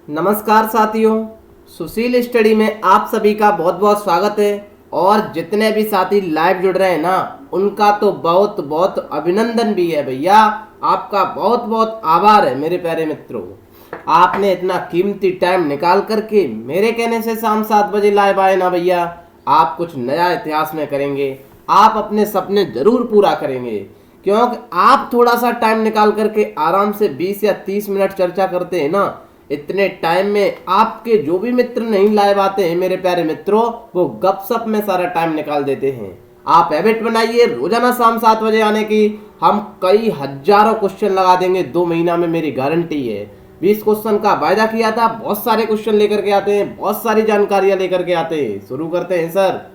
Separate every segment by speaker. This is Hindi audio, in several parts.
Speaker 1: नमस्कार साथियों, सुशील स्टडी में आप सभी का बहुत बहुत स्वागत है। और जितने भी साथी लाइव जुड़ रहे हैं ना, उनका तो बहुत बहुत अभिनंदन भी है भैया। आपका बहुत बहुत आभार है मेरे प्यारे मित्रों। आपने इतना कीमती टाइम निकाल करके मेरे कहने से शाम 7 बजे लाइव आए ना भैया। आप कुछ नया इतिहास में करेंगे, आप अपने सपने जरूर पूरा करेंगे, क्योंकि आप थोड़ा सा टाइम निकाल करके आराम से 20 या 30 मिनट चर्चा करते हैं ना। इतने टाइम में आपके जो भी मित्र नहीं लाइव आते हैं मेरे प्यारे मित्रों, वो गपशप में सारा टाइम निकाल देते हैं। आप हैबिट बनाइए रोजाना शाम 7 बजे आने की। हम कई हजारों क्वेश्चन लगा देंगे 2 महीना में, मेरी गारंटी है। 20 क्वेश्चन का वायदा किया था, बहुत सारे क्वेश्चन लेकर के आते हैं, बहुत सारी जानकारियां लेकर के आते हैं। शुरू करते हैं सर।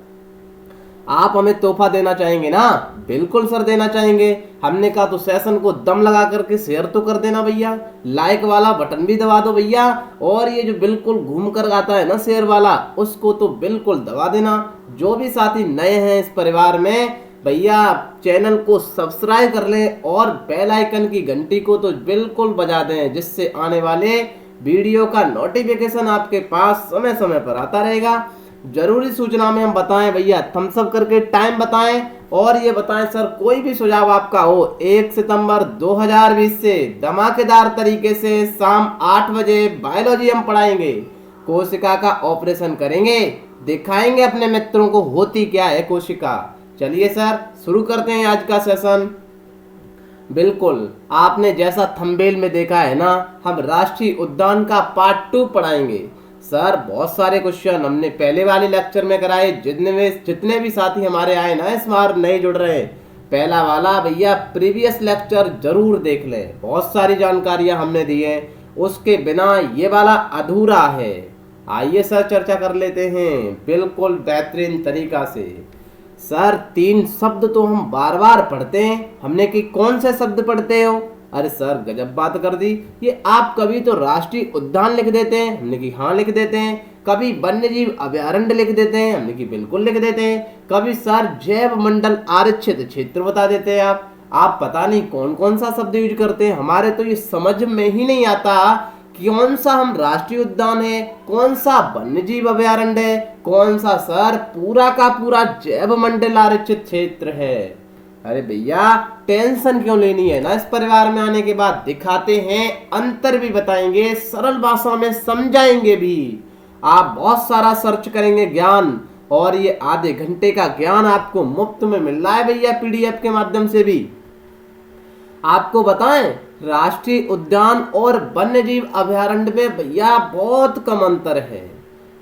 Speaker 1: आप हमें तोहफा देना चाहेंगे ना? बिल्कुल सर, देना चाहेंगे। हमने कहा तो सेशन को दम लगा करके शेयर तो कर देना भैया, लाइक वाला बटन भी दबा दो भैया, और ये जो बिल्कुल घूम कर आता है ना शेयर वाला, उसको तो बिल्कुल दबा देना। जो भी साथी नए हैं इस परिवार में भैया, चैनल को सब्सक्राइब कर लें और बेल आइकन की घंटी को तो बिल्कुल बजा दें, जिससे आने वाले वीडियो का नोटिफिकेशन आपके पास समय समय पर आता रहेगा। जरूरी सूचना में हम बताएं भैया, थम्स अप करके टाइम बताएं, और ये बताएं सर कोई भी सुझाव आपका हो। 1 सितंबर 2020 से धमाकेदार तरीके से शाम 8 बजे बायोलॉजी हम पढ़ाएंगे। कोशिका का ऑपरेशन करेंगे, दिखाएंगे अपने मित्रों को होती क्या है कोशिका। चलिए सर शुरू करते हैं आज का सेशन। बिल्कुल आपने जैसा थंबनेल में देखा है ना, हम राष्ट्रीय उद्यान का पार्ट 2 पढ़ाएंगे। सर बहुत सारे क्वेश्चन हमने पहले वाले लेक्चर में कराए। जितने भी साथी हमारे आए ना इस बार नए जुड़ रहे हैं, पहला वाला भैया प्रीवियस लेक्चर जरूर देख लें। बहुत सारी जानकारियां हमने दी हैं, उसके बिना ये वाला अधूरा है। आइए सर चर्चा कर लेते हैं बिल्कुल बेहतरीन तरीका से। सर 3 शब्द तो हम बार बार पढ़ते हैं। हमने कि कौन से शब्द पढ़ते हो? अरे सर गजब बात कर दी। ये आप कभी तो राष्ट्रीय उद्यान लिख देते हैं, हमने कि हाँ लिख देते हैं। कभी वन्य जीव अभयारण्य लिख देते हैं, हमने कि बिल्कुल लिख देते हैं। कभी सर जैव मंडल आरक्षित क्षेत्र बता देते हैं आप पता नहीं कौन कौन सा शब्द यूज करते हैं। हमारे तो ये समझ में ही नहीं आता कौन सा हम राष्ट्रीय उद्यान है, कौन सा वन्य जीव अभयारण्य है, कौन सा सर पूरा का पूरा जैव मंडल आरक्षित क्षेत्र है। अरे भैया टेंशन क्यों लेनी है ना, इस परिवार में आने के बाद दिखाते हैं, अंतर भी बताएंगे, सरल भाषा में समझाएंगे भी। आप बहुत सारा सर्च करेंगे ज्ञान, और ये आधे घंटे का ज्ञान आपको मुफ्त में मिल रहा है भैया, पीडीएफ के माध्यम से भी। आपको बताएं, राष्ट्रीय उद्यान और वन्य जीव अभयारण्य में भैया बहुत कम अंतर है।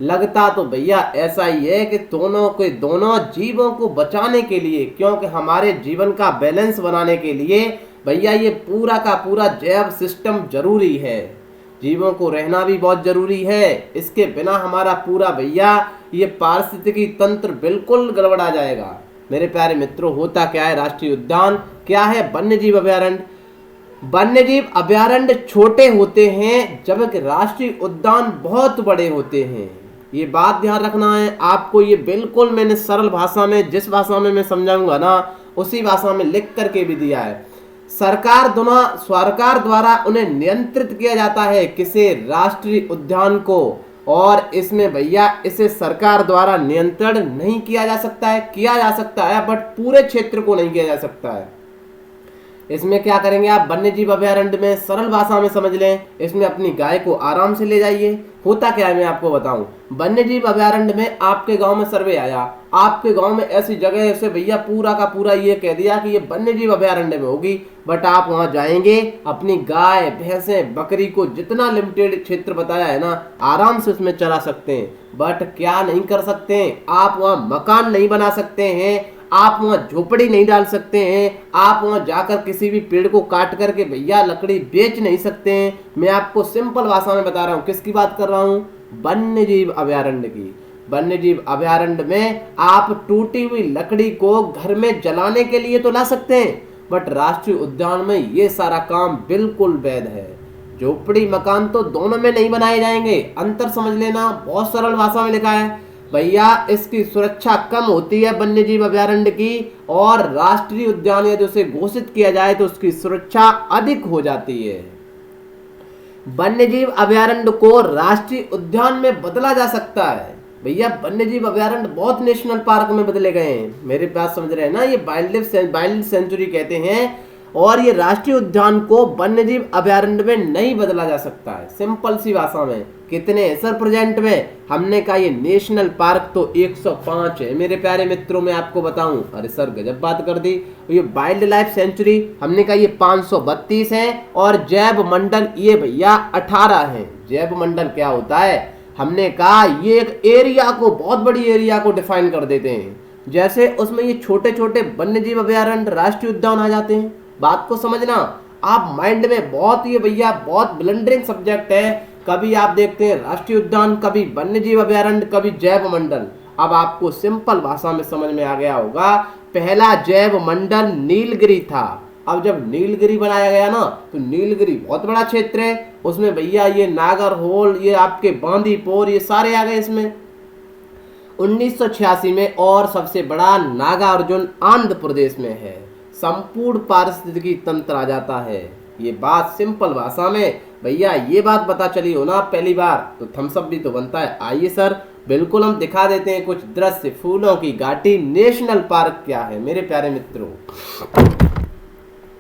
Speaker 1: लगता तो भैया ऐसा ही है कि दोनों जीवों को बचाने के लिए, क्योंकि हमारे जीवन का बैलेंस बनाने के लिए भैया ये पूरा का पूरा जैव सिस्टम जरूरी है। जीवों को रहना भी बहुत जरूरी है, इसके बिना हमारा पूरा भैया ये पारिस्थितिकी तंत्र बिल्कुल गड़बड़ा जाएगा। मेरे प्यारे मित्रों, होता क्या है राष्ट्रीय उद्यान, क्या है वन्य जीव अभयारण्य? वन्य जीव अभयारण्य छोटे होते हैं, जबकि राष्ट्रीय उद्यान बहुत बड़े होते हैं। ये बात ध्यान रखना है आपको। ये बिल्कुल मैंने सरल भाषा में, जिस भाषा में मैं समझाऊंगा ना, उसी भाषा में लिख करके भी दिया है। सरकार द्वारा उन्हें नियंत्रित किया जाता है, किसे? राष्ट्रीय उद्यान को। और इसमें भैया इसे सरकार द्वारा नियंत्रण नहीं किया जा सकता है, किया जा सकता है बट पूरे क्षेत्र को नहीं किया जा सकता है। इसमें क्या करेंगे आप, वन्य जीव अभयारण्य में सरल भाषा में समझ लें, इसमें अपनी गाय को आराम से ले जाइए। होता क्या है मैं आपको बताऊं, वन्य जीव अभयारण्य में आपके गांव में सर्वे आया, आपके गांव में ऐसी जगह है, उसे भैया पूरा का पूरा ये कह दिया कि ये वन्य जीव अभयारण्य में होगी, बट आप वहां जाएंगे, अपनी गाय भैंसे बकरी को जितना लिमिटेड क्षेत्र बताया है ना, आराम से उसमें चला सकते हैं। बट क्या नहीं कर सकते हैं, आप वहां मकान नहीं बना सकते हैं, आप वहां झोपड़ी नहीं डाल सकते हैं, आप वहां जाकर किसी भी पेड़ को काट करके भैया लकड़ी बेच नहीं सकते हैं। मैं आपको सिंपल भाषा में बता रहा हूं, किसकी बात कर रहा हूं? वन्य जीव अभयारण्य की। वन्य जीव अभयारण्य में आप टूटी हुई लकड़ी को घर में जलाने के लिए तो ला सकते हैं, बट राष्ट्रीय उद्यान में ये सारा काम बिल्कुल वैध है। झोपड़ी मकान तो दोनों में नहीं बनाए जाएंगे, अंतर समझ लेना। बहुत सरल भाषा में लिखा है भैया, इसकी सुरक्षा कम होती है वन्य जीव अभयारण्य की, और राष्ट्रीय उद्यान यदि उसे घोषित किया जाए तो उसकी सुरक्षा अधिक हो जाती है। वन्यजीव अभयारण्य को राष्ट्रीय उद्यान में बदला जा सकता है। भैया वन्यजीव अभयारण्य बहुत नेशनल पार्क में बदले गए हैं, मेरे पास समझ रहे हैं ना। ये वाइल्ड सेंचुरी कहते हैं और ये राष्ट्रीय उद्यान को वन्यजीव अभयारण्य में नहीं बदला जा सकता है। सिंपल सी भाषा में कितने हैं सर प्रेजेंट में? हमने कहा ये नेशनल पार्क तो 105 है मेरे प्यारे मित्रों। मैं आपको बताऊं, अरे सर गजब बात कर दी। ये वाइल्ड लाइफ सेंचुरी हमने कहा ये 532 है और जैव मंडल ये भैया 18 है। जैव मंडल क्या होता है? हमने कहा ये एक एरिया को, बहुत बड़ी एरिया को डिफाइन कर देते हैं। जैसे उसमें ये छोटे छोटे वन्यजीव अभयारण्य राष्ट्रीय उद्यान आ जाते हैं। बात को समझना आप माइंड में, बहुत ये भैया बहुत ब्लंडरिंग सब्जेक्ट है। कभी आप देखते हैं राष्ट्रीय उद्यान, कभी वन्यजीव अभयारण्य, कभी जैव मंडल। अब आपको सिंपल भाषा में समझ में आ गया होगा। पहला जैव मंडल नीलगिरी था। अब जब नीलगिरी बनाया गया ना, तो नीलगिरी बहुत बड़ा क्षेत्र है, उसमें भैया ये नागरहोल, ये आपके बांदीपुर, ये सारे आ गए इसमें 1986 में। और सबसे बड़ा नागार्जुन आंध्र प्रदेश में है। संपूर्ण पारिस्थितिकी तंत्र आ जाता है। ये बात सिंपल भाषा में भैया ये बात पता चली हो ना पहली बार, तो थम्स अप भी तो बनता है। आइए सर बिल्कुल हम दिखा देते हैं कुछ दृश्य। फूलों की घाटी नेशनल पार्क क्या है मेरे प्यारे मित्रों?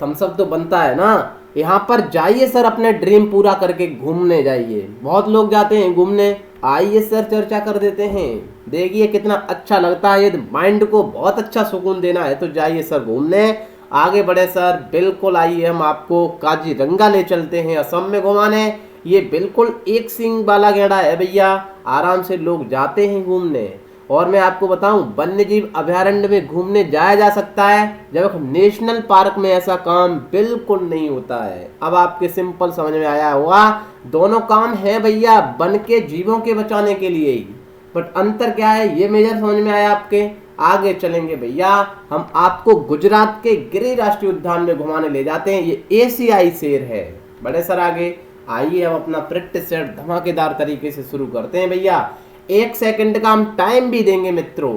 Speaker 1: थम्स अप तो बनता है ना। यहाँ पर जाइए सर, अपने ड्रीम पूरा करके घूमने जाइए। बहुत लोग जाते हैं घूमने, आइए सर चर्चा कर देते हैं। देखिए कितना अच्छा लगता है। यदि माइंड को बहुत अच्छा सुकून देना है तो जाइए सर घूमने। आगे बढ़े सर, बिल्कुल आइए हम आपको काजीरंगा ले चलते हैं, असम में घुमाने। ये बिल्कुल एक सींग वाला गैंडा है भैया, आराम से लोग जाते हैं घूमने। और मैं आपको बताऊं, वन्यजीव अभयारण्य में घूमने जाया जा सकता है, जब नेशनल पार्क में ऐसा काम बिल्कुल नहीं होता है। अब आपके सिंपल समझ में आया होगा, दोनों काम है भैया वन के जीवों के बचाने के लिए ही, बट अंतर क्या है ये मेजर समझ में आया आपके। आगे चलेंगे भैया, हम आपको गुजरात के गिर राष्ट्रीय उद्यान में घुमाने ले जाते हैं। ये एशियाई शेर है। बड़े सर आगे आइए, हम अपना प्रैक्टिस सेट धमाकेदार तरीके से शुरू करते हैं भैया। 1 सेकंड का हम टाइम भी देंगे मित्रों।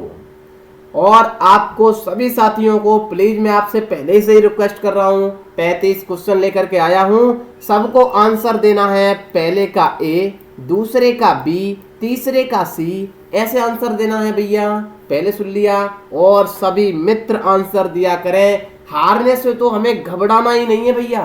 Speaker 1: और आपको सभी साथियों को प्लीज मैं आपसे पहले से ही रिक्वेस्ट कर रहा हूं, 35 क्वेश्चन लेकर के आया हूं, सबको आंसर देना है। पहले का ए, दूसरे का बी, तीसरे का सी, ऐसे आंसर देना है भैया। पहले सुन लिया? और सभी मित्र आंसर दिया करें। हारने से तो हमें घबराना ही नहीं है भैया,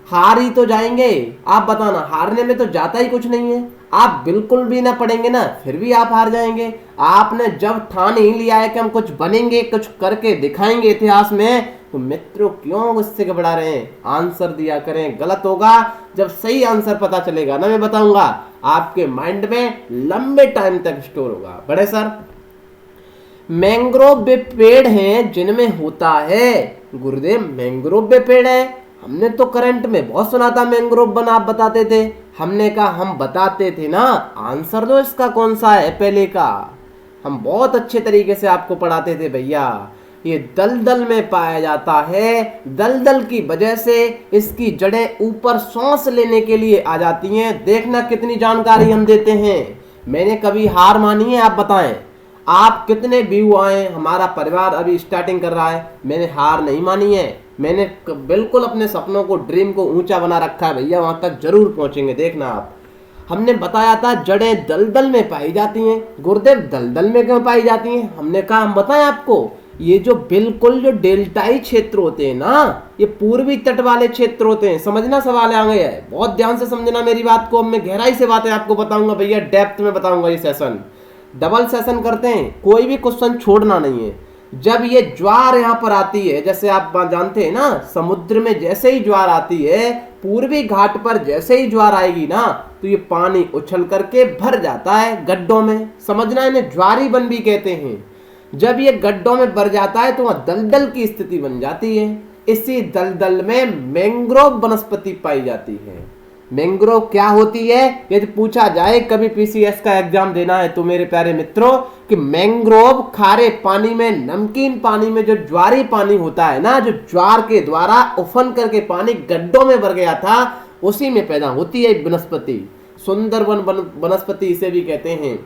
Speaker 1: हार ही तो जाएंगे। आप बताना, हारने में तो जाता ही कुछ नहीं है। आप बिल्कुल भी ना पढ़ेंगे ना, फिर भी आप हार जाएंगे। आपने जब ठान ही लिया है कि हम कुछ बनेंगे, कुछ करके दिखाएंगे इतिहास में, तो मित्रों क्यों उससे घबरा रहे हैं? आंसर दिया करें। गलत होगा जब सही आंसर पता चलेगा ना, मैं बताऊंगा, आपके माइंड में लंबे टाइम तक स्टोर होगा। बड़े सर, मैंग्रोव वे पेड़ हैं जिनमें होता है, गुरुदेव मैंग्रोव वे पेड़ है, हमने तो करंट में बहुत सुना था मैंग्रोव वन, आप बताते थे। हमने कहा हम बताते थे ना, आंसर दो इसका कौन सा है पहले का। हम बहुत अच्छे तरीके से आपको पढ़ाते थे भैया। ये दलदल में पाया जाता है, दलदल की वजह से इसकी जड़ें ऊपर सांस लेने के लिए आ जाती हैं। देखना कितनी जानकारी हम देते हैं। मैंने कभी हार मानी है? आप बताएं, आप कितने व्यू आए? हमारा परिवार अभी स्टार्टिंग कर रहा है, मैंने हार नहीं मानी है। मैंने बिल्कुल अपने सपनों को, ड्रीम को ऊंचा बना रखा है भैया, वहां तक जरूर पहुंचेंगे, देखना आप। हमने बताया था जड़ें दलदल में पाई जाती हैं। गुरुदेव दलदल में क्यों पाई जाती हैं? हमने कहा हम बताएं आपको, ये जो बिल्कुल जो डेल्टाई क्षेत्र होते हैं ना, ये पूर्वी तट वाले क्षेत्र होते हैं। समझना सवाल आ गया है, बहुत ध्यान से समझना मेरी बात को। अब मैं गहराई से बातें आपको बताऊंगा भैया, डेप्थ में बताऊंगा। ये सेशन डबल सेशन करते हैं, कोई भी क्वेश्चन छोड़ना नहीं है। जब ये ज्वार यहाँ पर आती है, जैसे आप जानते हैं ना, समुद्र में जैसे ही ज्वार आती है, पूर्वी घाट पर जैसे ही ज्वार आएगी ना, तो ये पानी उछल करके भर जाता है गड्ढों में। समझना, इन्हें ज्वारी वन भी कहते हैं। जब ये गड्ढों में भर जाता है तो वहां दलदल की स्थिति बन जाती है। इसी दलदल में मैंग्रोव वनस्पति पाई जाती है। मैंग्रोव क्या होती है? यदि पूछा जाए कभी पीसीएस का एग्जाम देना है तो मेरे प्यारे मित्रों, कि मैंग्रोव खारे पानी में, नमकीन पानी में जो ज्वारी पानी होता है ना, जो ज्वार के द्वारा उफन करके पानी गड्ढों में भर गया था, उसी में पैदा होती है वनस्पति। सुंदरवन वनस्पति इसे भी कहते हैं।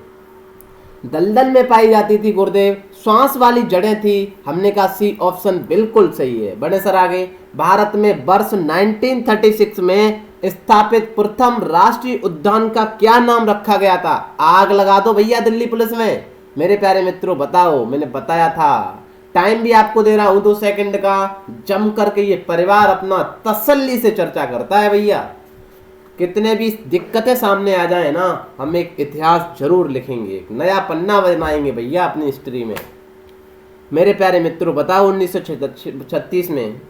Speaker 1: दलदल में पाई जाती थी गुरुदेव, श्वास वाली जड़ें थी। हमने कहा सी ऑप्शन बिल्कुल सही है। बड़े सर आगे, भारत में वर्ष 1936 में स्थापित प्रथम राष्ट्रीय उद्यान का क्या नाम रखा गया था? आग लगा दो भैया दिल्ली पुलिस में। मेरे प्यारे मित्रों बताओ, मैंने बताया था। टाइम भी आपको दे रहा हूं 2 सेकंड का। जम करके ये परिवार अपना तसल्ली से चर्चा करता है भैया। कितने भी दिक्कतें सामने आ जाए ना, हम एक इतिहास जरूर लिखेंगे, एक नया पन्ना बनाएंगे भैया अपनी हिस्ट्री में। मेरे प्यारे मित्रों बताओ, 1936 में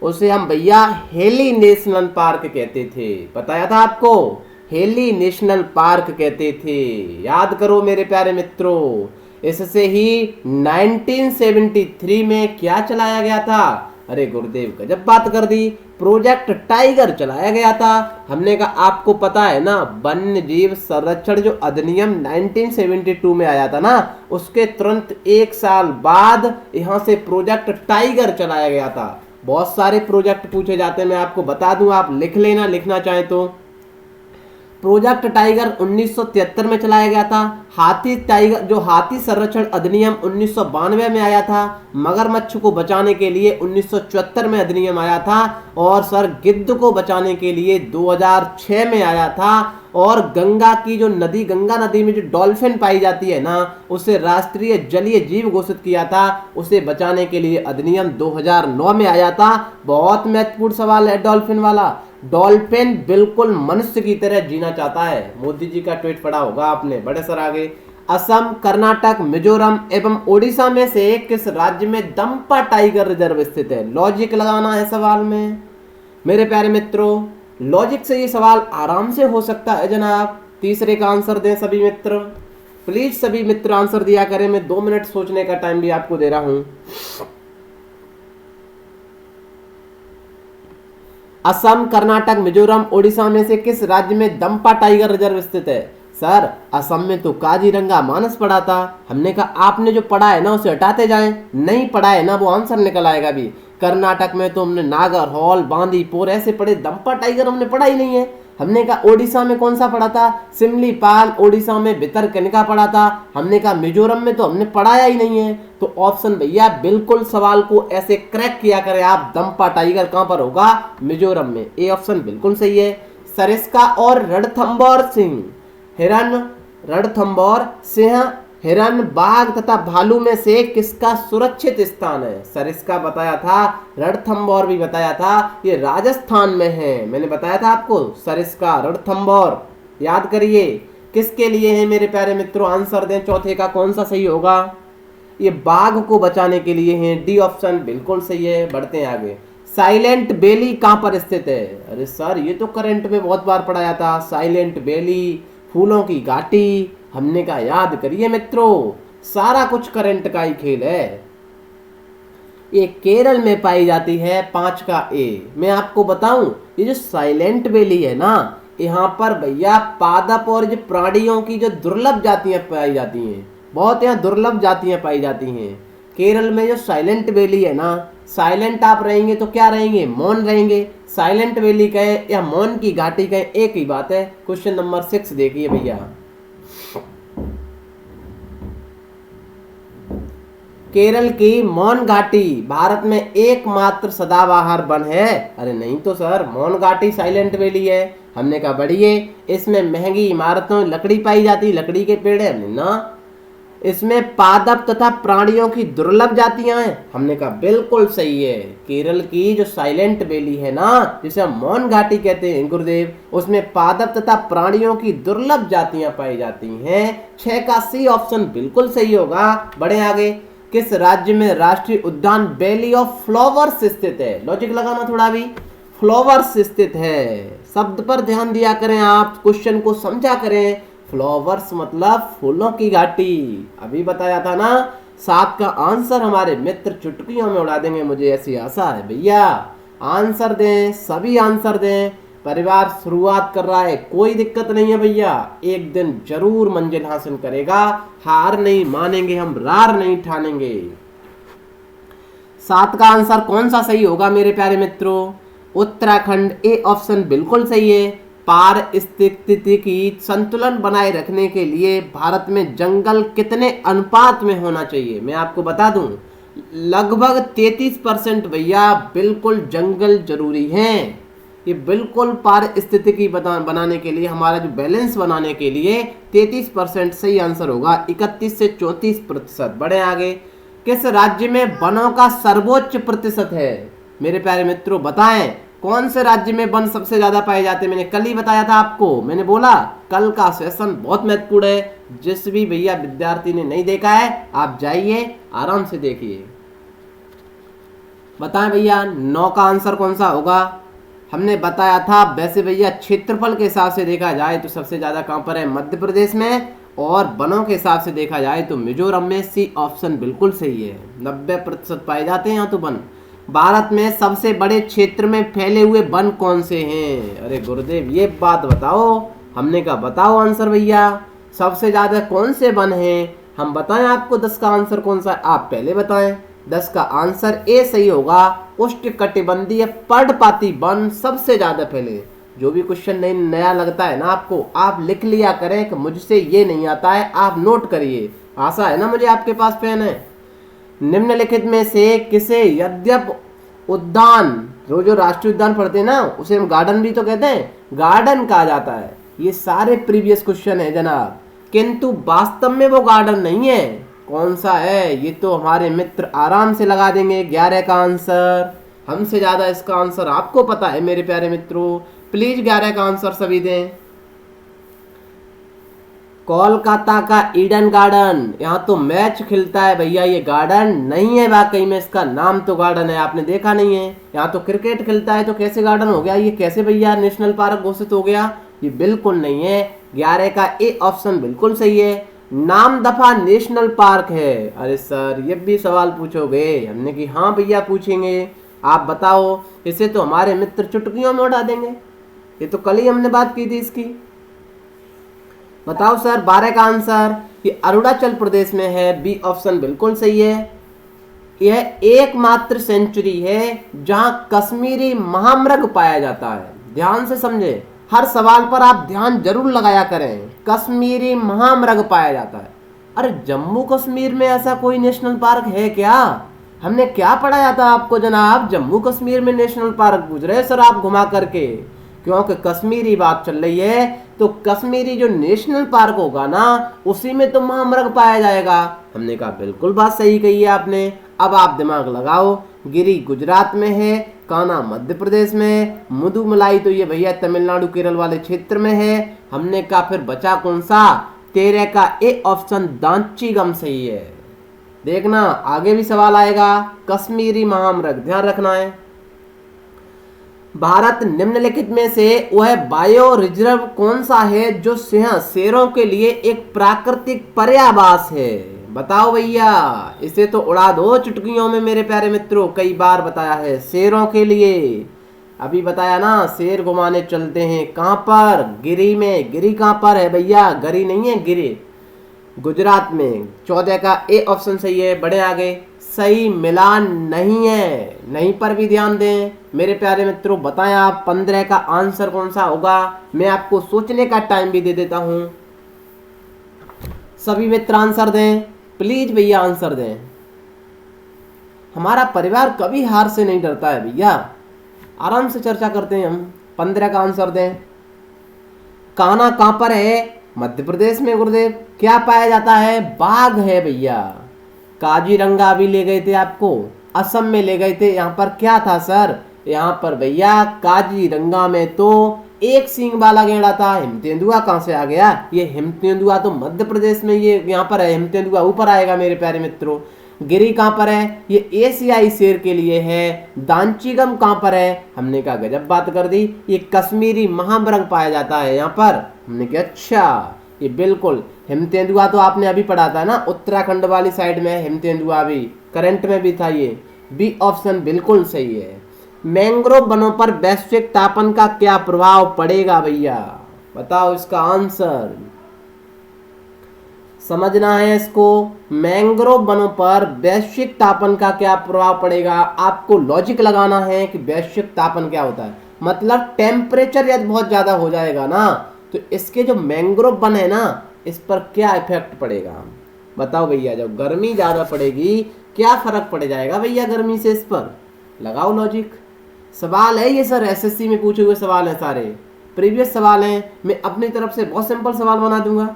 Speaker 1: उसे हम भैया हेली नेशनल पार्क कहते थे। बताया था आपको, हेली नेशनल पार्क कहते थे। याद करो मेरे प्यारे मित्रों। इससे ही 1973 में क्या चलाया गया था? अरे गुरुदेव गजब बात कर दी, प्रोजेक्ट टाइगर चलाया गया था। हमने कहा आपको पता है ना, वन्य जीव संरक्षण जो अधिनियम 1972 में आया था ना, उसके तुरंत 1 साल बाद यहां से प्रोजेक्ट टाइगर चलाया गया था। बहुत सारे प्रोजेक्ट पूछे जाते हैं, मैं आपको बता दूं, आप लिख लेना, लिखना चाहे तो। प्रोजेक्ट टाइगर 1973 में चलाया गया था। हाथी टाइगर जो हाथी संरक्षण अधिनियम 1992 में आया था। मगरमच्छ को बचाने के लिए 1974 में अधिनियम आया था। और सर गिद्ध को बचाने के लिए 2006 में आया था। और गंगा की जो नदी, गंगा नदी में जो डॉल्फिन पाई जाती है ना, उसे राष्ट्रीय जलीय जीव घोषित किया था। उसे बचाने के लिए अधिनियम 2009 में आया था। बहुत महत्वपूर्ण सवाल है डॉल्फिन वाला। डॉल्फिन बिल्कुल मनुष्य की तरह जीना चाहता है। मोदी जी का ट्वीट पढ़ा होगा आपने। बड़े सर आगे, असम, कर्नाटक, मिजोरम एवं ओडिशा में से किस राज्य में दंपा टाइगर रिजर्व स्थित है? लॉजिक लगाना है सवाल में मेरे प्यारे मित्रों। लॉजिक से ये सवाल आराम से हो सकता है जनाब। तीसरे का आंसर दें सभी मित्र, प्लीज सभी मित्र आंसर दिया करें। मैं 2 मिनट सोचने का टाइम भी आपको दे रहा हूं। असम, कर्नाटक, मिजोरम, ओडिशा में से किस राज्य में दंपा टाइगर रिजर्व स्थित है? सर असम में तो काजीरंगा मानस पढ़ा था। हमने कहा आपने जो पढ़ा है ना उसे हटाते जाएं, नहीं पढ़ा है ना वो आंसर निकल आएगा भी। कर्नाटक में तो हमने नागरहोल, बांदीपुर ऐसे पढ़े, दंपा टाइगर हमने पढ़ा ही नहीं है। हमने कहा ओडिशा में कौन सा पढ़ा था? सिमलीपाल, ओडिशा में भितरकनिका पढ़ा था। हमने कहा मिजोरम में तो हमने पढ़ाया ही नहीं है। तो ऑप्शन भैया बिल्कुल सवाल को ऐसे क्रैक किया करें आप। दंपा टाइगर कहां पर होगा? मिजोरम में। ए ऑप्शन बिल्कुल सही है। सरिस्का और रणथंभौर सिंह, हिरन, रणथंभौर सिंह, हिरन, बाघ तथा भालू में से किसका सुरक्षित स्थान है? सरिस्का बताया था, रणथंभौर भी बताया था, ये राजस्थान में है। मैंने बताया था आपको, सरिस्का, रणथंभौर याद करिए। किसके लिए है मेरे प्यारे मित्रों? आंसर दें, चौथे का कौन सा सही होगा? ये बाघ को बचाने के लिए है। डी ऑप्शन बिल्कुल सही है। बढ़ते हैं आगे। साइलेंट वैली कहां पर स्थित है? अरे सर ये तो करंट में बहुत बार पढ़ाया था। साइलेंट वैली, फूलों की घाटी, हमने कहा याद करिए मित्रों, सारा कुछ करंट का ही खेल है। ये केरल में पाई जाती है। 5 का ए। मैं आपको बताऊं, ये जो साइलेंट वैली है ना, यहाँ पर भैया पादप और जो प्राणियों की जो दुर्लभ जातियां पाई जाती हैं, बहुत यहाँ दुर्लभ जातियां पाई जाती हैं। केरल में जो साइलेंट वैली है ना, साइलेंट आप रहेंगे तो क्या रहेंगे? मौन रहेंगे। साइलेंट वैली कहें या मौन की घाटी कहें, एक ही बात है। क्वेश्चन नंबर 6 देखिए भैया। केरल की मौन घाटी भारत में एकमात्र सदाबहार वन है। अरे नहीं तो सर, मौन घाटी साइलेंट वैली है। हमने कहा बढ़िए। इसमें महंगी इमारतों लकड़ी पाई जाती, लकड़ी के पेड़ है ना। इसमें पादप तथा प्राणियों की दुर्लभ जातियां हैं। हमने कहा बिल्कुल सही है। केरल की जो साइलेंट वैली है ना, जिसे हम मौन घाटी कहते हैं गुरुदेव, उसमें पादप तथा प्राणियों की दुर्लभ जातियां पाई जाती हैं। 6 का सी ऑप्शन बिल्कुल सही होगा। बढ़े आगे। किस राज्य में राष्ट्रीय उद्यान वैली ऑफ फ्लावर्स स्थित है? लॉजिक लगाना थोड़ा भी। फ्लावर्स स्थित है, शब्द पर ध्यान दिया करें आप, क्वेश्चन को समझा करें। फ्लावर्स मतलब फूलों की घाटी। अभी बताया था ना। 7 का आंसर हमारे मित्र चुटकियों में उड़ा देंगे, मुझे ऐसी आशा है भैया। आंसर दें, सभी आंसर दें। परिवार शुरुआत कर रहा है, कोई दिक्कत नहीं है भैया। एक दिन जरूर मंजिल हासिल करेगा। हार नहीं मानेंगे हम, रार नहीं ठानेंगे। 7 का आंसर कौन सा सही होगा मेरे प्यारे मित्रों? उत्तराखंड। ए ऑप्शन बिल्कुल सही है। पारिस्थितिकी संतुलन बनाए रखने के लिए भारत में जंगल कितने अनुपात में होना चाहिए? मैं आपको बता दूं, लगभग 33% भैया बिल्कुल जंगल जरूरी हैं। ये बिल्कुल पारिस्थितिकी बनाने के लिए, हमारा जो बैलेंस बनाने के लिए 33% सही आंसर होगा। 31 से 34%। बढ़े आगे। किस राज्य में वनों का सर्वोच्च प्रतिशत है? मेरे प्यारे मित्रों बताएं, कौन से राज्य में वन सबसे ज्यादा पाए जाते हैं? मैंने कल ही बताया था आपको, मैंने बोला कल का सेशन बहुत महत्वपूर्ण है। जिस भी भैया विद्यार्थी ने नहीं देखा है, आप जाइए आराम से देखिए। बताएं भैया 9 का आंसर कौन सा होगा? हमने बताया था वैसे भैया क्षेत्रफल के हिसाब से देखा जाए तो सबसे ज्यादा कहां पर है? मध्य प्रदेश में। और वनों के हिसाब से देखा जाए तो मिजोरम में। सी ऑप्शन बिल्कुल सही है। 90% पाए जाते हैं यहाँ तो वन। भारत में सबसे बड़े क्षेत्र में फैले हुए वन कौन से हैं? अरे गुरुदेव ये बात बताओ। हमने कहा बताओ आंसर भैया, सबसे ज्यादा कौन से वन हैं? हम बताएं आपको 10 का आंसर कौन सा है? आप पहले बताएं। 10 का आंसर ए सही होगा। उष्णकटिबंधीय पर्णपाती वन सबसे ज्यादा फैले। जो भी क्वेश्चन नहीं नया लगता है ना आपको, आप लिख लिया करें कि मुझसे ये नहीं आता है, आप नोट करिए। आशा है ना मुझे आपके पास पेन है। निम्नलिखित में से किसे यद्यप उद्यान, जो राष्ट्रीय उद्यान पढ़ते हैं ना, उसे हम गार्डन भी तो कहते हैं, गार्डन कहा जाता है। ये सारे प्रीवियस क्वेश्चन है जनाब, किंतु वास्तव में वो गार्डन नहीं है। कौन सा है? ये तो हमारे मित्र आराम से लगा देंगे। 11 का आंसर। हमसे ज्यादा इसका आंसर आपको पता है मेरे प्यारे मित्रों। प्लीज 11 का आंसर सभी दें। कोलकाता का ईडन गार्डन। यहाँ तो मैच खिलता है भैया, ये गार्डन नहीं है वाकई में। इसका नाम तो गार्डन है, आपने देखा नहीं है। यहाँ तो क्रिकेट खिलता है तो कैसे गार्डन हो गया? ये कैसे भैया नेशनल पार्क घोषित हो गया? ये बिल्कुल नहीं है। 11 का ए ऑप्शन बिल्कुल सही है। नामदफा नेशनल पार्क है। अरे सर ये भी सवाल पूछोगे? हमने कि हाँ भैया पूछेंगे। आप बताओ। इसे तो हमारे मित्र चुटकियों में उड़ा देंगे। ये तो कल ही हमने बात की थी इसकी। बताओ सर 12 का आंसर। ये अरुणाचल प्रदेश में है। बी ऑप्शन बिल्कुल सही है। यह एकमात्र सेंचुरी है जहां कश्मीरी महामृग पाया जाता है। ध्यान से समझे, हर सवाल पर आप ध्यान जरूर लगाया करें। कश्मीरी महामृग पाया जाता है। अरे जम्मू कश्मीर में ऐसा कोई नेशनल पार्क है क्या? हमने क्या पढ़ाया था आपको जनाब? जम्मू कश्मीर में नेशनल पार्क पूछ रहे सर आप घुमा करके, क्योंकि कश्मीरी बात चल रही है। तो कश्मीरी जो नेशनल पार्क होगा ना, उसी में तो महामृग पाया जाएगा। हमने कहा बिल्कुल बात सही कही है आपने। अब आप दिमाग लगाओ। गिरी गुजरात में है, कान्हा मध्य प्रदेश में है, मुदुमलाई तो ये भैया तमिलनाडु केरल वाले क्षेत्र में है। हमने कहा फिर बचा कौन सा? 13 का ए ऑप्शन दांचीगम सही है। देखना आगे भी सवाल आएगा। कश्मीरी महामृग ध्यान रखना है। भारत निम्नलिखित में से वह बायो रिजर्व कौन सा है जो सिंह शेरों के लिए एक प्राकृतिक पर्यावास है? बताओ भैया। इसे तो उड़ा दो चुटकियों में मेरे प्यारे मित्रों। कई बार बताया है शेरों के लिए। अभी बताया ना, शेर घुमाने चलते हैं। कहां पर? गिरी में। गिरी कहां पर है भैया? गरी नहीं है, गिरी गुजरात में। 14 का ए ऑप्शन सही है। बढ़े आगे। सही मिलान नहीं है, नहीं पर भी ध्यान दें मेरे प्यारे मित्रों। बताएं आप 15 का आंसर कौन सा होगा? मैं आपको सोचने का टाइम भी दे देता हूं। सभी मित्र आंसर दें प्लीज भैया, आंसर दें। हमारा परिवार कभी हार से नहीं डरता है भैया, आराम से चर्चा करते हैं हम। 15 का आंसर दें। कान्हा कहां पर है? मध्य प्रदेश में गुरुदेव। क्या पाया जाता है? बाघ है भैया। काजीरंगा अभी ले गए थे आपको, असम में ले गए थे। यहाँ पर क्या था सर? यहाँ पर भैया काजीरंगा में तो एक सींग वाला गेंडा था। हिमतेंदुआ कहाँ से आ गया? ये हिमतेंदुआ तो मध्य प्रदेश में ये यहाँ पर है। हिमतेंदुआ ऊपर आएगा मेरे प्यारे मित्रों। गिरी कहाँ पर है? ये एशियाई शेर के लिए है। दांचीगम कहाँ पर है? हमने कहा गजब बात कर दी। ये कश्मीरी महामृग पाया जाता है यहाँ पर। हमने कहा अच्छा, ये बिल्कुल हिमतेंदुआ तो आपने अभी पढ़ा था ना, उत्तराखंड वाली साइड में हिमतेंदुआ भी करंट में भी था। ये बी ऑप्शन बिल्कुल सही है। मैंग्रोव वनों पर वैश्विक तापन का क्या प्रभाव पड़ेगा भैया? बताओ इसका आंसर। समझना है इसको। मैंग्रोव वनों पर वैश्विक तापन का क्या प्रभाव पड़ेगा? आपको लॉजिक लगाना है कि वैश्विक तापन क्या होता है। मतलब टेम्परेचर यदि बहुत ज्यादा हो जाएगा ना, तो इसके जो मैंग्रोव वन है ना, इस पर क्या इफेक्ट पड़ेगा? बताओ भैया। जब गर्मी ज्यादा पड़ेगी क्या फर्क पड़ जाएगा भैया गर्मी से? इस पर लगाओ लॉजिक। सवाल है ये सर, एसएससी में पूछे हुए सवाल हैं सारे, प्रीवियस सवाल हैं। मैं अपनी तरफ से बहुत सिंपल सवाल बना दूंगा,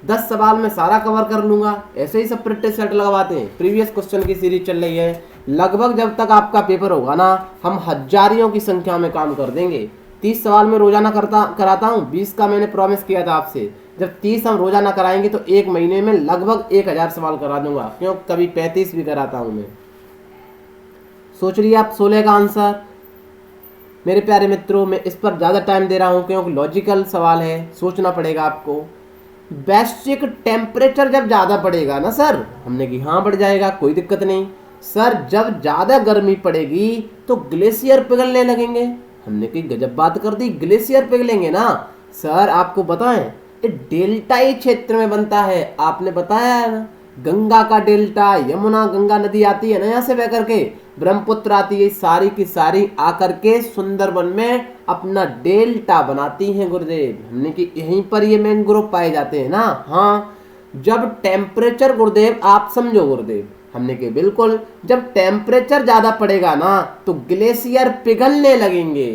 Speaker 1: 10 सवाल में सारा कवर कर लूंगा। ऐसे ही सब प्रैक्टिस सेट लगवाते हैं। प्रीवियस क्वेश्चन की सीरीज चल रही है, लगभग जब तक आपका पेपर होगा ना, हम हजारियों की संख्या में काम कर देंगे। 30 सवाल में रोजाना कराता हूँ, 20 का मैंने प्रॉमिस किया था आपसे। जब 30 हम रोजाना कराएंगे तो एक महीने में लगभग 1000 सवाल करा दूंगा, क्यों कभी 35 भी कराता हूँ मैं। सोच लिया आप 16 का आंसर। मेरे प्यारे मित्रों, मैं इस पर ज़्यादा टाइम दे रहा हूँ क्योंकि लॉजिकल सवाल है, सोचना पड़ेगा आपको। वैश्विक टेम्परेचर जब ज़्यादा बढ़ेगा ना सर, हमने कि हाँ बढ़ जाएगा, कोई दिक्कत नहीं सर। जब ज़्यादा गर्मी पड़ेगी तो ग्लेशियर पिघलने लगेंगे, हमने की गजब बात कर दी, ग्लेशियर पिघलेंगे ना सर। आपको बताएं, ये डेल्टाई क्षेत्र में बनता है, आपने बताया है ना, गंगा का डेल्टा, यमुना गंगा नदी आती है ना यहाँ से बह करके, ब्रह्मपुत्र आती है, सारी की सारी आकर के सुंदरबन में अपना डेल्टा बनाती हैं गुरुदेव। हमने कि यहीं पर ये मैंग्रोव पाए जाते हैं ना। हाँ, जब टेम्परेचर गुरुदेव, आप समझो गुरुदेव, हमने कि बिल्कुल, जब टेम्परेचर ज्यादा पड़ेगा ना तो ग्लेशियर पिघलने लगेंगे।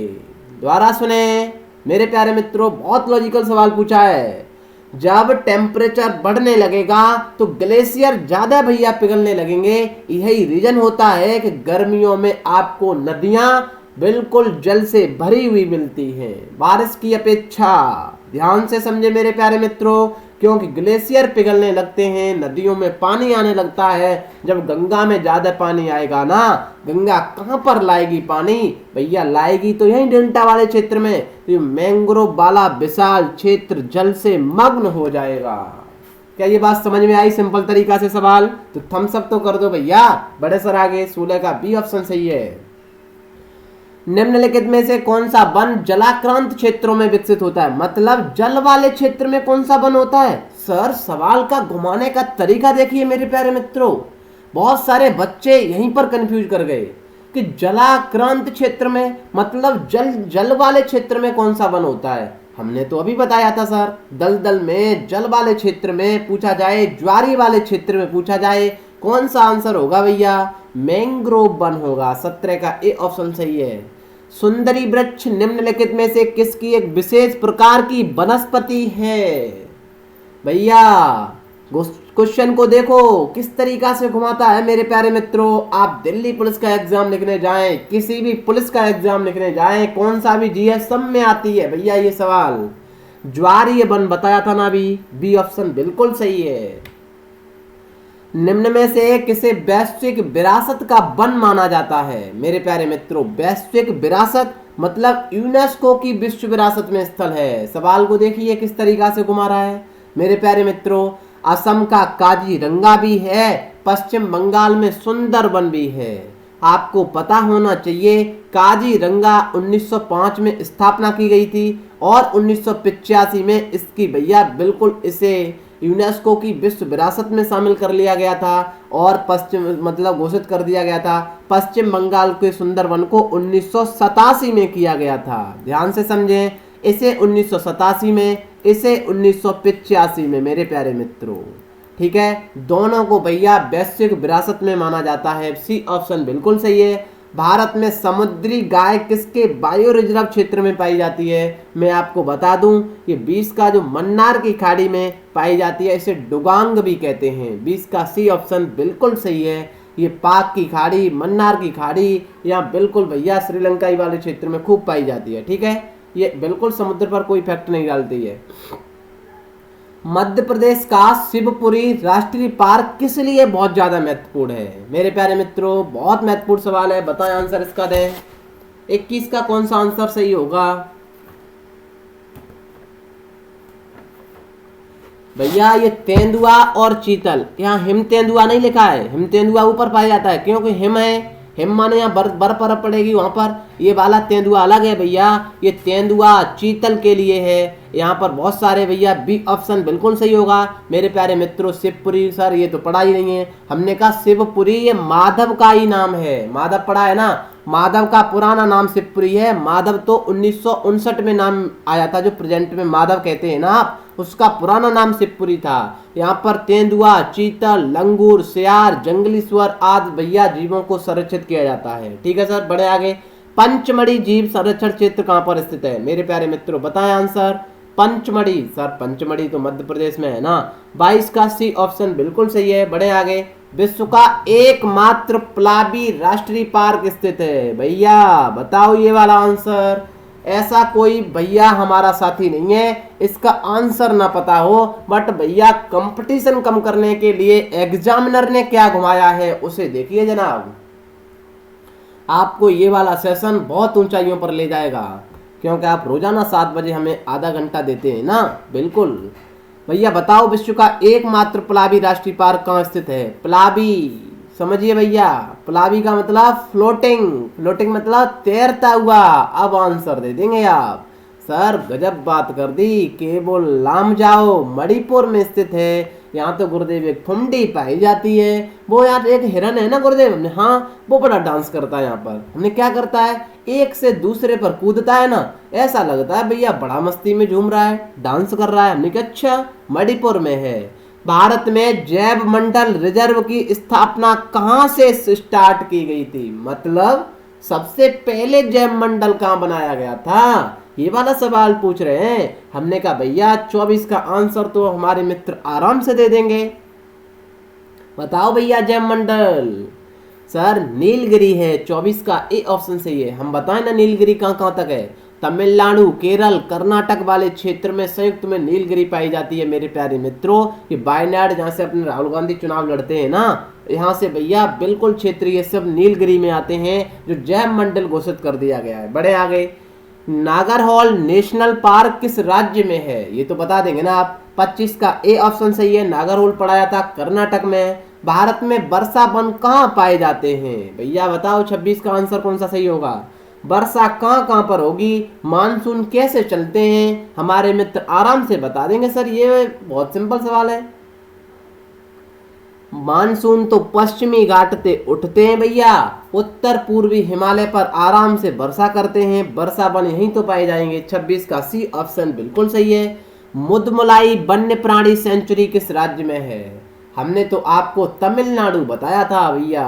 Speaker 1: दोबारा सुने मेरे प्यारे मित्रों, बहुत लॉजिकल सवाल पूछा है। जब टेम्परेचर बढ़ने लगेगा तो ग्लेशियर ज्यादा भैया पिघलने लगेंगे। यही रीजन होता है कि गर्मियों में आपको नदियां बिल्कुल जल से भरी हुई मिलती हैं, बारिश की अपेक्षा। ध्यान से समझे मेरे प्यारे मित्रों, क्योंकि ग्लेशियर पिघलने लगते हैं, नदियों में पानी आने लगता है। जब गंगा में ज्यादा पानी आएगा ना, गंगा कहां पर लाएगी पानी भैया, लाएगी तो यही डेल्टा वाले क्षेत्र में। तो मैंग्रोव वाला विशाल क्षेत्र जल से मग्न हो जाएगा। क्या ये बात समझ में आई सिंपल तरीका से सवाल? तो थम्स अप तो कर दो भैया। बड़े सर आगे 16 का बी ऑप्शन सही है। निम्नलिखित में से कौन सा वन जलाक्रांत क्षेत्रों में विकसित होता है? मतलब जल वाले क्षेत्र में कौन सा वन होता है? सर सवाल का घुमाने का तरीका देखिए मेरे प्यारे मित्रों, बहुत सारे बच्चे यहीं पर कंफ्यूज कर गए कि जलाक्रांत क्षेत्र में मतलब जल वाले क्षेत्र में कौन सा वन होता है। हमने तो अभी बताया था सर, दलदल में, जल वाले क्षेत्र में पूछा जाए, ज्वारी वाले क्षेत्र में पूछा जाए, कौन सा आंसर होगा भैया? मैंग्रोव वन होगा। 17 का ए ऑप्शन सही है। सुंदरी वृक्ष निम्नलिखित में से किसकी एक विशेष प्रकार की वनस्पति है? भैया क्वेश्चन को देखो किस तरीका से घुमाता है मेरे प्यारे मित्रों। आप दिल्ली पुलिस का एग्जाम लिखने जाएं, किसी भी पुलिस का एग्जाम लिखने जाएं, कौन सा भी जीएस, सब में आती है भैया ये सवाल। ज्वारीय वन बताया था ना अभी, बी ऑप्शन बिल्कुल सही है। निम्न में से किसे वैश्विक विरासत का वन माना जाता है? मेरे प्यारे मित्रों, वैश्विक विरासत मतलब यूनेस्को की विश्व विरासत में स्थल है। सवाल को देखिए किस तरीका से घुमा रहा है मेरे प्यारे मित्रों। असम का काजीरंगा भी है, पश्चिम बंगाल में सुंदरबन भी है। आपको पता होना चाहिए काजीरंगा 1905 में स्थापना की गई थी और 1985 में इसकी भैया बिल्कुल इसे यूनेस्को की विश्व विरासत में शामिल कर लिया गया था और पश्चिम मतलब घोषित कर दिया गया था। पश्चिम बंगाल के सुंदरबन को 1987 में किया गया था। ध्यान से समझें, इसे 1987 में, इसे 1985 में मेरे प्यारे मित्रों। ठीक है, दोनों को भैया वैश्विक विरासत में माना जाता है। सी ऑप्शन बिल्कुल सही है। भारत में समुद्री गाय किसके बायो रिजर्व क्षेत्र में पाई जाती है? मैं आपको बता दूं, ये 20 का जो मन्नार की खाड़ी में पाई जाती है, इसे डुगांग भी कहते हैं। 20 का सी ऑप्शन बिल्कुल सही है। ये पाक की खाड़ी, मन्नार की खाड़ी, यहाँ बिल्कुल भैया श्रीलंका वाले क्षेत्र में खूब पाई जाती है। ठीक है, ये बिल्कुल समुद्र पर कोई इफेक्ट नहीं डालती है। मध्य प्रदेश का शिवपुरी राष्ट्रीय पार्क किस लिए बहुत ज्यादा महत्वपूर्ण है? मेरे प्यारे मित्रों, बहुत महत्वपूर्ण सवाल है, बताएं आंसर इसका दें। 21 का कौन सा आंसर सही होगा भैया? ये तेंदुआ और चीतल, यहाँ हिम तेंदुआ नहीं लिखा है, हिम तेंदुआ ऊपर पाया जाता है क्योंकि हिम है, हिम माने यहाँ बर्फ पड़ेगी वहां पर। ये वाला तेंदुआ अलग है भैया, ये तेंदुआ चीतल के लिए है। यहाँ पर बहुत सारे भैया, बी ऑप्शन बिल्कुल सही होगा मेरे प्यारे मित्रों। शिवपुरी सर ये तो पढ़ा ही नहीं है, हमने कहा शिवपुरी ये माधव का ही नाम है। माधव पढ़ा है ना, माधव का पुराना नाम शिवपुरी है। माधव तो 1959 में नाम आया था, जो प्रेजेंट में माधव कहते हैं ना आप, उसका पुराना नाम शिवपुरी था। यहाँ पर तेंदुआ, चीतल, लंगूर, सियार, जंगली सुअर आदि भैया जीवों को संरक्षित किया जाता है। ठीक है सर, बढ़े आगे। पंचमढ़ी जीव संरक्षण क्षेत्र कहाँ पर स्थित है मेरे प्यारे मित्रों, बताएं आंसर। पंचमढ़ी, सर पंचमढ़ी तो मध्य प्रदेश में है ना। 22 का सी ऑप्शन बिल्कुल सही है। बढ़े आगे। विश्व का एकमात्र प्लाबी राष्ट्रीय पार्क स्थित है भैया, बताओ ये वाला आंसर। ऐसा कोई भैया हमारा साथी नहीं है इसका आंसर ना पता हो, बट भैया कंपटीशन कम करने के लिए एग्जामिनर ने क्या घुमाया है उसे देखिए जनाब। आपको ये वाला सेशन बहुत ऊंचाइयों पर ले जाएगा, क्योंकि आप रोजाना 7 बजे हमें आधा घंटा देते हैं ना। बिल्कुल भैया, बताओ विश्व का एकमात्र प्लाबी राष्ट्रीय पार्क कहाँ स्थित है। प्लाबी समझिए भैया, प्लाबी का मतलब फ्लोटिंग, फ्लोटिंग मतलब तैरता हुआ। अब आंसर दे देंगे आप। सर गजब बात कर दी। केवल लामजाओ मणिपुर में स्थित है। यहाँ तो गुरुदेव एक फुमडी पाई जाती है। वो यार एक हिरन है ना गुरुदेव, हमने हाँ वो बड़ा डांस करता है यहाँ पर। हमने क्या करता है, एक से दूसरे पर कूदता है ना, ऐसा लगता है भैया बड़ा मस्ती में झूम रहा है, डांस कर रहा है। हमने कहा अच्छा मणिपुर में है। भारत में जैव मंडल रिजर्व की स्थापना कहाँ से स्टार्ट की गई थी, मतलब सबसे पहले जैव मंडल कहाँ बनाया गया था, ये वाला सवाल पूछ रहे हैं। हमने कहा भैया 24 का आंसर तो हमारे मित्र आराम से दे देंगे। बताओ भैया जैव मंडल। सर नीलगिरी है, 24 का ए ऑप्शन सही है। हम बताएं ना नीलगिरी कहाँ कहाँ तक है। तमिलनाडु, केरल, कर्नाटक वाले क्षेत्र में संयुक्त में नीलगिरी पाई जाती है मेरे प्यारे मित्रों। ये वायनाड जहाँ से अपने राहुल गांधी चुनाव लड़ते हैं ना, यहाँ से भैया बिल्कुल क्षेत्रीय सब नीलगिरी में आते हैं, जो जैव मंडल घोषित कर दिया गया है। बड़े आगे। नागरहोल नेशनल पार्क किस राज्य में है, ये तो बता देंगे ना आप। 25 का ए ऑप्शन सही है। नागरहोल पढ़ाया था, कर्नाटक में। भारत में वर्षा वन कहाँ पाए जाते हैं भैया, बताओ 26 का आंसर कौन सा सही होगा। वर्षा कहाँ कहाँ पर होगी, मानसून कैसे चलते हैं, हमारे मित्र आराम से बता देंगे। सर ये बहुत सिंपल सवाल है। मानसून तो पश्चिमी घाट से उठते हैं भैया, उत्तर पूर्वी हिमालय पर आराम से वर्षा करते हैं। वर्षा वन यहीं तो पाए जाएंगे। 26 का सी ऑप्शन बिल्कुल सही है। मुदमलाई वन्य प्राणी सेंचुरी किस राज्य में है, हमने तो आपको तमिलनाडु बताया था भैया,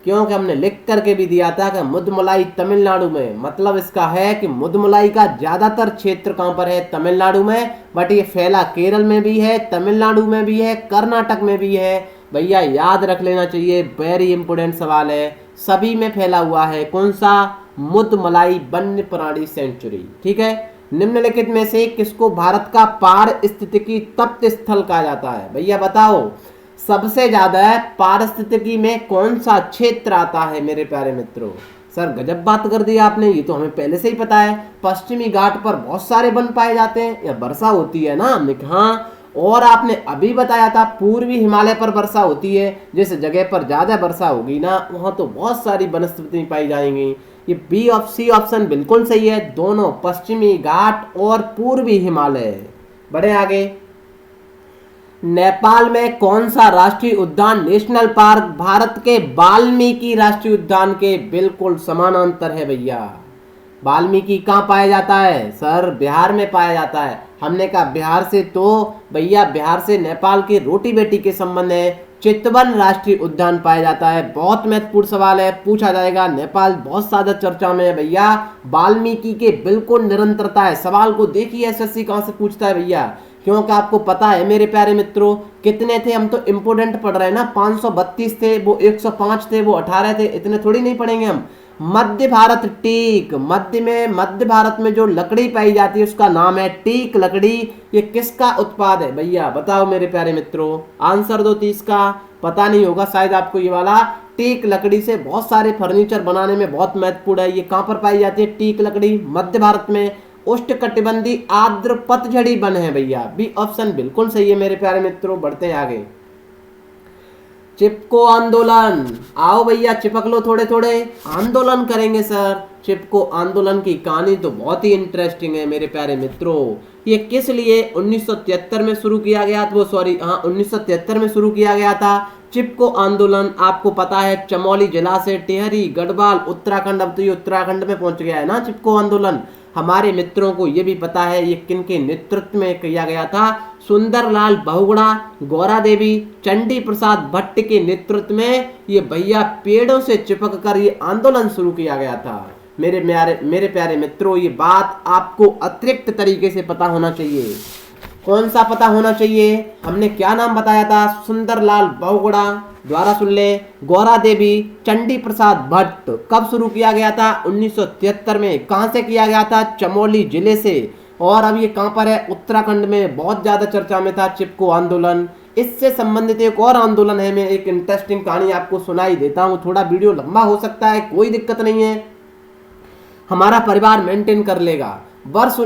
Speaker 1: क्योंकि हमने लिख करके भी दिया था कि मुदमलाई तमिलनाडु में। मतलब इसका है कि मुदमलाई का ज्यादातर क्षेत्र कहां पर है, तमिलनाडु में, बट ये फैला केरल में भी है, तमिलनाडु में भी है, कर्नाटक में भी है। भैया याद रख लेना चाहिए, वेरी इंपोर्टेंट सवाल है। सभी में फैला हुआ है। कौन सा, मुदमलाई वन्य प्राणी सेंचुरी। ठीक है। निम्नलिखित में से किसको भारत का पारिस्थितिकी तप्त स्थल कहा जाता है भैया, बताओ सबसे ज्यादा पारिस्थितिकी में कौन सा क्षेत्र आता है मेरे प्यारे मित्रों। सर गजब बात कर दी आपने, ये तो हमें पहले से ही पता है। पश्चिमी घाट पर बहुत सारे वन पाए जाते हैं या वर्षा होती है ना, हमने कहा। और आपने अभी बताया था पूर्वी हिमालय पर वर्षा होती है। जिस जगह पर ज्यादा वर्षा होगी ना, वहां तो बहुत सारी वनस्पति पाई जाएंगी। ये बी ऑफ सी ऑप्शन बिल्कुल सही है, दोनों पश्चिमी घाट और पूर्वी हिमालय। बड़े आगे। नेपाल में कौन सा राष्ट्रीय उद्यान नेशनल पार्क भारत के वाल्मीकि राष्ट्रीय उद्यान के बिल्कुल समानांतर है भैया। वाल्मीकि कहाँ पाया जाता है, सर बिहार में पाया जाता है। हमने कहा बिहार से तो भैया, बिहार से नेपाल की रोटी बेटी के संबंध है। चितवन राष्ट्रीय उद्यान पाया जाता है। बहुत महत्वपूर्ण सवाल है, पूछा जाएगा। नेपाल बहुत ज्यादा चर्चा में है भैया। वाल्मीकि के बिल्कुल निरंतरता है। सवाल को देखिए एसएससी कहां से पूछता है भैया, क्योंकि आपको पता है मेरे प्यारे मित्रों कितने थे, हम तो इंपोर्टेंट पढ़ रहे हैं ना। 532 थे, वो 105 थे, वो 18 थे, इतने थोड़ी नहीं पढ़ेंगे हम। मध्य भारत टीक, मध्य भारत में जो लकड़ी पाई जाती है उसका नाम है टीक लकड़ी। ये किसका उत्पाद है भैया, बताओ मेरे प्यारे मित्रों। आंसर दो 30 का। पता नहीं होगा शायद आपको ये वाला। टीक लकड़ी से बहुत सारे फर्नीचर बनाने में बहुत महत्वपूर्ण है। ये कहां पर पाई जाती है टीक लकड़ी, मध्य भारत में। उष्णकटिबंधीय आर्द्र पतझड़ी वन है भैया। बी ऑप्शन बिल्कुल सही है मेरे प्यारे मित्रों। बढ़ते हैं आगे। चिपको आंदोलन, आओ भैया चिपक लो, थोड़े थोड़े आंदोलन करेंगे सर। चिपको आंदोलन की कहानी तो बहुत ही इंटरेस्टिंग है मेरे प्यारे मित्रों। ये किस लिए 1973 में शुरू किया गया था, वो सॉरी हाँ 1973 में शुरू किया गया था। चिपको आंदोलन आपको पता है चमोली जिला से टिहरी गढ़वाल उत्तराखंड, अब तो ये उत्तराखंड में पहुंच गया है ना चिपको आंदोलन। हमारे मित्रों को ये भी पता है ये किन के नेतृत्व में किया गया था। सुंदरलाल बहुगुणा, गौरा देवी, चंडी प्रसाद भट्ट के नेतृत्व में ये भैया पेड़ों से चिपक कर ये आंदोलन शुरू किया गया था। मेरे प्यारे मित्रों, ये बात आपको अतिरिक्त तरीके से पता होना चाहिए। कौन सा पता होना चाहिए? हमने क्या नाम बताया था? सुंदरलाल बहुगुणा, द्वारा सुन ले, गौरा देवी, चंडी प्रसाद भट्ट। कब शुरू किया गया था? 1973 में। कहां से किया गया था? चमोली जिले से। और अब ये कहां पर है? उत्तराखंड में। बहुत ज्यादा चर्चा में था चिपको आंदोलन। इससे संबंधित एक और आंदोलन है, मैं एक इंटरेस्टिंग कहानी आपको सुनाई देता हूं। थोड़ा वीडियो लंबा हो सकता है, कोई दिक्कत नहीं है, हमारा परिवार मेंटेन कर लेगा। वर्ष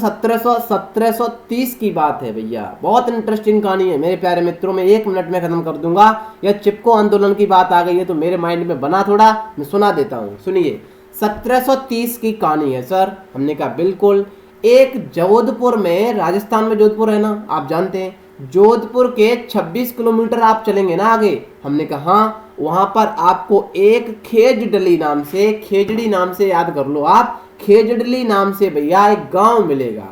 Speaker 1: 1730 की बात है भैया। बहुत इंटरेस्टिंग कहानी है मेरे प्यारे मित्रों, में 1 मिनट में खत्म कर दूंगा। यह चिपको आंदोलन की बात आ गई है तो मेरे माइंड में बना थोड़ा, मैं सुना देता हूँ, सुनिए। 1730 की कहानी है सर। हमने कहा बिल्कुल। एक जोधपुर में, राजस्थान में जोधपुर है ना, आप जानते हैं। जोधपुर के 26 किलोमीटर आप चलेंगे ना आगे। हमने कहा हाँ, वहां पर आपको एक खेजड़ली नाम से, खेजड़ी नाम से याद कर लो आप, खेजड़ली नाम से भैया एक गांव मिलेगा।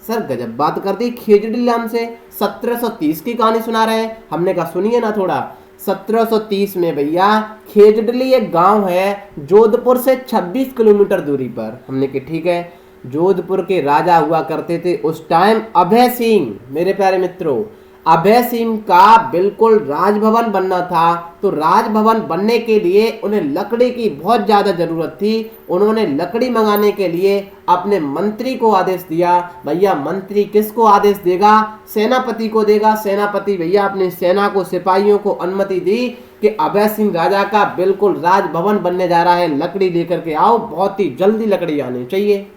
Speaker 1: सर गजब बात कर दी, खेजड़ली नाम से 1730 की कहानी सुना रहे हैं। हमने कहा सुनिए ना थोड़ा। 1730 में भैया खेजड़ली एक गांव है जोधपुर से 26 किलोमीटर दूरी पर। हमने कहा ठीक है। जोधपुर के राजा हुआ करते थे उस टाइम अभय सिंह। मेरे प्यारे मित्रों, अभय सिंह का बिल्कुल राजभवन बनना था। तो राजभवन बनने के लिए उन्हें लकड़ी की बहुत ज्यादा जरूरत थी। उन्होंने लकड़ी मंगाने के लिए अपने मंत्री को आदेश दिया। भैया मंत्री किसको आदेश देगा? सेनापति को देगा। सेनापति भैया अपनी सेना को, सिपाहियों को अनुमति दी कि अभय सिंह राजा का बिल्कुल राजभवन बनने जा रहा है, लकड़ी लेकर के आओ, बहुत ही जल्दी लकड़ी आनी चाहिए।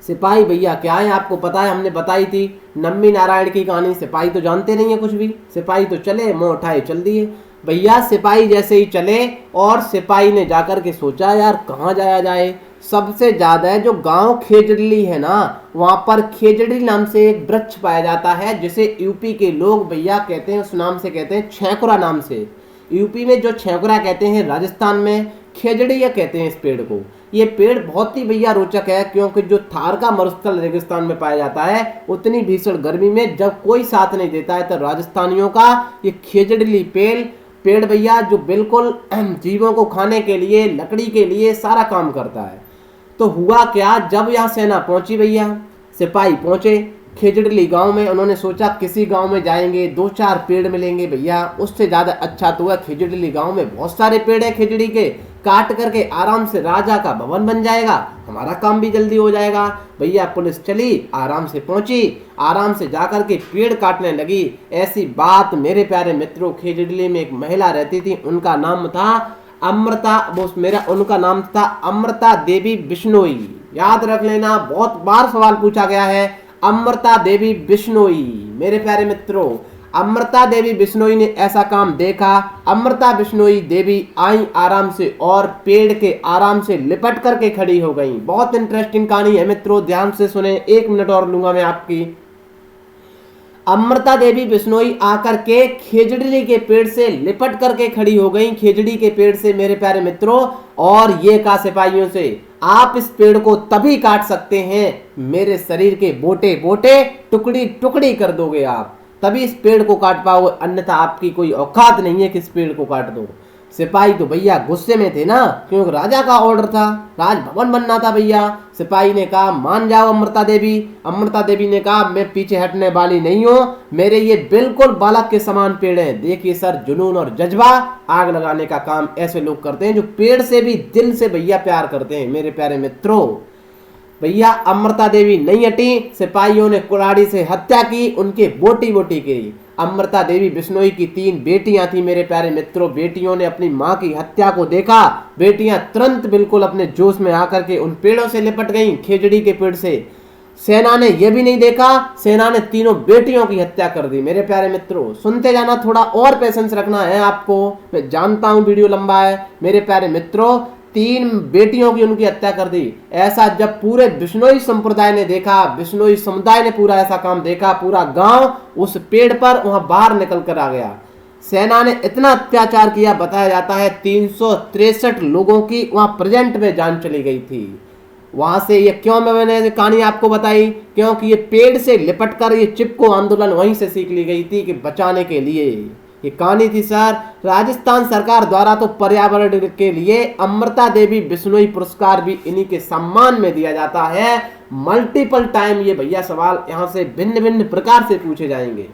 Speaker 1: सिपाही भैया क्या है आपको पता है, हमने बताई थी नम्मी नारायण की कहानी। सिपाही तो जानते नहीं है कुछ भी। सिपाही तो चले, मुंह उठाए चल दिए भैया। सिपाही जैसे ही चले और सिपाही ने जाकर के सोचा यार कहाँ जाया जाए। सबसे ज्यादा जो गांव खेजड़ली है ना, वहां पर खेजड़ी नाम से एक वृक्ष पाया जाता है जिसे यूपी के लोग भैया कहते हैं, उस नाम से कहते हैं छेकुरा नाम से। यूपी में जो छेकुरा कहते हैं, राजस्थान में खेजड़िया कहते हैं इस पेड़ को। ये पेड़ बहुत ही भैया रोचक है, क्योंकि जो थार का मरुस्थल रेगिस्तान में पाया जाता है, उतनी भीषण गर्मी में जब कोई साथ नहीं देता है तो राजस्थानियों का ये खेजड़ली पेड़ भैया जो बिल्कुल जीवों को खाने के लिए, लकड़ी के लिए सारा काम करता है। तो हुआ क्या, जब यहाँ सेना पहुंची भैया, सिपाही पहुंचे खेजड़ली गांव में, उन्होंने सोचा किसी गांव में जाएंगे, 2-4 पेड़ मिलेंगे भैया, उससे ज्यादा अच्छा तो है खेजड़ली गांव में बहुत सारे पेड़ है खेजड़ी के, काट करके आराम से राजा का भवन बन जाएगा, हमारा काम भी जल्दी हो जाएगा। भैया पुलिस चली, आराम से पहुंची, आराम से जाकर के पेड़ काटने लगी। ऐसी बात मेरे प्यारे मित्रों, खेजड़ली में एक महिला रहती थी, उनका नाम था अमृता, उनका नाम था अमृता देवी बिश्नोई। याद रख लेना, बहुत बार सवाल पूछा गया है, अमृता देवी बिश्नोई। मेरे प्यारे मित्रों, अमृता देवी बिश्नोई ने ऐसा काम देखा। अमृता बिश्नोई देवी आई आराम से और पेड़ के आराम से लिपट करके खड़ी हो गई। बहुत इंटरेस्टिंग कहानी है मित्रों, ध्यान से सुने, 1 मिनट और लूंगा मैं आपकी। अमृता देवी बिश्नोई आकर के खेजड़ी के पेड़ से लिपट करके खड़ी हो गई, खेजड़ी के पेड़ से मेरे प्यारे मित्रों, और ये कहा सिपाहियों से, आप इस पेड़ को तभी काट सकते हैं मेरे शरीर के बोटे बोटे टुकड़ी टुकड़ी कर दोगे आप, तभी इस पेड़ को काट पाओगे, अन्यथा आपकी कोई औकात नहीं है कि इस पेड़ को काट दो। सिपाही तो भैया गुस्से में थे ना, क्योंकि राजा का ऑर्डर था, राजभवन बनना था भैया। सिपाही ने कहा मान जाओ अमृता देवी। अमृता देवी ने कहा मैं पीछे हटने वाली नहीं हूं, मेरे ये बिल्कुल बालक के समान पेड़ हैं। देखिए सर, जुनून और जज्बा, आग लगाने का काम ऐसे लोग करते हैं जो पेड़ से भी दिल से भैया प्यार करते हैं। मेरे प्यारे मित्रों, भैया अमृता देवी नहीं हटी, सिपाहियों ने कुल्हाड़ी से हत्या की, उनके बोटी बोटी की। अमृता देवी बिश्नोई की 3 बेटियां थी मेरे प्यारे मित्रों। बेटियों ने अपनी मां की हत्या को देखा, बेटियां तुरंत बिल्कुल अपने जोश में आकर के उन पेड़ों से लिपट गईं, खेजड़ी के पेड़ से। सेना ने यह भी नहीं देखा, सेना ने तीनों बेटियों की हत्या कर दी। मेरे प्यारे मित्रों सुनते जाना, थोड़ा और पेशेंस रखना है आपको, मैं जानता हूं वीडियो लंबा है। मेरे प्यारे मित्रों 3 बेटियों की उनकी हत्या कर दी। ऐसा जब पूरे बिश्नोई संप्रदाय ने देखा, बिश्नोई समुदाय ने पूरा ऐसा काम देखा, पूरा गांव उस पेड़ पर वहां बाहर निकल कर आ गया। सेना ने इतना अत्याचार किया, बताया जाता है 363 लोगों की वहां प्रेजेंट में जान चली गई थी। वहां से ये क्यों मैंने ये कहानी आपको बताई, क्योंकि ये पेड़ से लिपट कर ये चिपको आंदोलन वहीं से सीख ली गई थी कि बचाने के लिए ये कहानी थी सर। राजस्थान सरकार द्वारा तो पर्यावरण के लिए अमृता देवी बिश्नोई पुरस्कार भी इन्हीं के सम्मान में दिया जाता है। मल्टीपल टाइम ये भैया सवाल यहाँ से भिन्न भिन्न प्रकार से पूछे जाएंगे।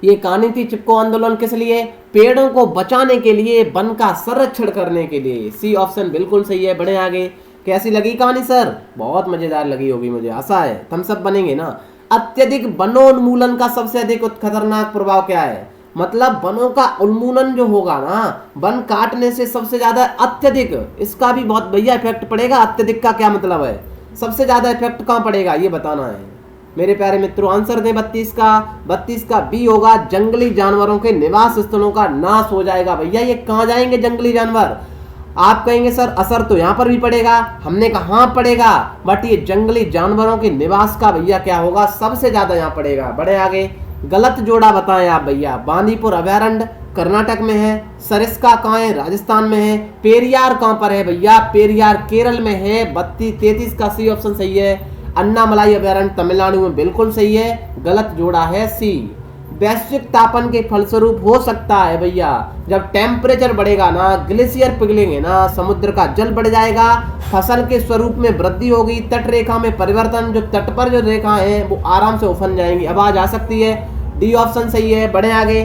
Speaker 1: ये कहानी थी चिपको आंदोलन किस लिए, पेड़ों को बचाने के लिए, वन का संरक्षण करने के लिए। सी ऑप्शन बिल्कुल सही है। बढ़े आगे। कैसी लगी कहानी सर? बहुत मजेदार लगी होगी, मुझे आशा है। थम्स अप बनेंगे ना। अत्यधिक वनोन्मूलन का सबसे अधिक खतरनाक प्रभाव क्या है? मतलब वनों का उन्मूलन जो होगा ना, वन काटने से सबसे ज्यादा अत्यधिक, इसका भी बहुत भैया इफेक्ट पड़ेगा। अत्यधिक का क्या मतलब है? सबसे ज्यादा इफेक्ट कहाँ पड़ेगा ये बताना है मेरे प्यारे मित्रों। आंसर दें 32 का। 32 का बी होगा, जंगली जानवरों के निवास स्थलों का नाश हो जाएगा। भैया ये कहाँ जाएंगे जंगली जानवर? आप कहेंगे सर असर तो यहाँ पर भी पड़ेगा, हमने कहा हाँ पड़ेगा, बट ये जंगली जानवरों के निवास का भैया क्या होगा, सबसे ज्यादा यहाँ पड़ेगा। बढ़े आगे। गलत जोड़ा बताएं आप भैया। बांदीपुर अभयारण्य कर्नाटक में है, सरिस्का कहाँ है? राजस्थान में है। पेरियार कहाँ पर है भैया? पेरियार केरल में है। 33 का सी ऑप्शन सही है। अन्नामलाई अभयारण्य तमिलनाडु में बिल्कुल सही है। गलत जोड़ा है सी। वैश्विक तापन के फलस्वरूप हो सकता है भैया, जब टेम्परेचर बढ़ेगा ना, ग्लेशियर पिघलेंगे ना, समुद्र का जल बढ़ जाएगा, फसल के स्वरूप में वृद्धि होगी, तट रेखा में परिवर्तन, जो तट पर जो रेखा है वो आराम से उफन जाएंगी। आवाज आ सकती है। डी ऑप्शन सही है। बढ़े आगे।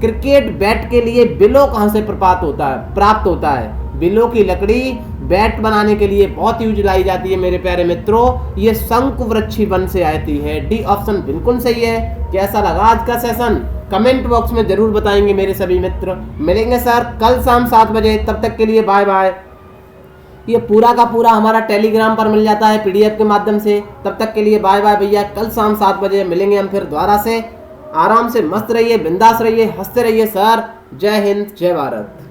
Speaker 1: क्रिकेट बैट के लिए बिलो कहां से प्राप्त होता है? बिलो की लकड़ी बैट बनाने के लिए बहुत यूज लाई जाती है मेरे प्यारे मित्रों। ये शंकुवृक्षी वन से आती है। डी ऑप्शन बिल्कुल सही है। कैसा लगा आज का सेशन? कमेंट बॉक्स में जरूर बताएंगे मेरे सभी मित्र। मिलेंगे सर कल शाम 7 बजे। तब तक के लिए बाय बाय। ये पूरा का पूरा हमारा टेलीग्राम पर मिल जाता है PDF के माध्यम से। तब तक के लिए बाय बाय भैया। कल शाम 7 बजे मिलेंगे हम फिर दोबारा से। आराम से मस्त रहिए, बिंदास रहिए, हंसते रहिए सर। जय हिंद, जय भारत।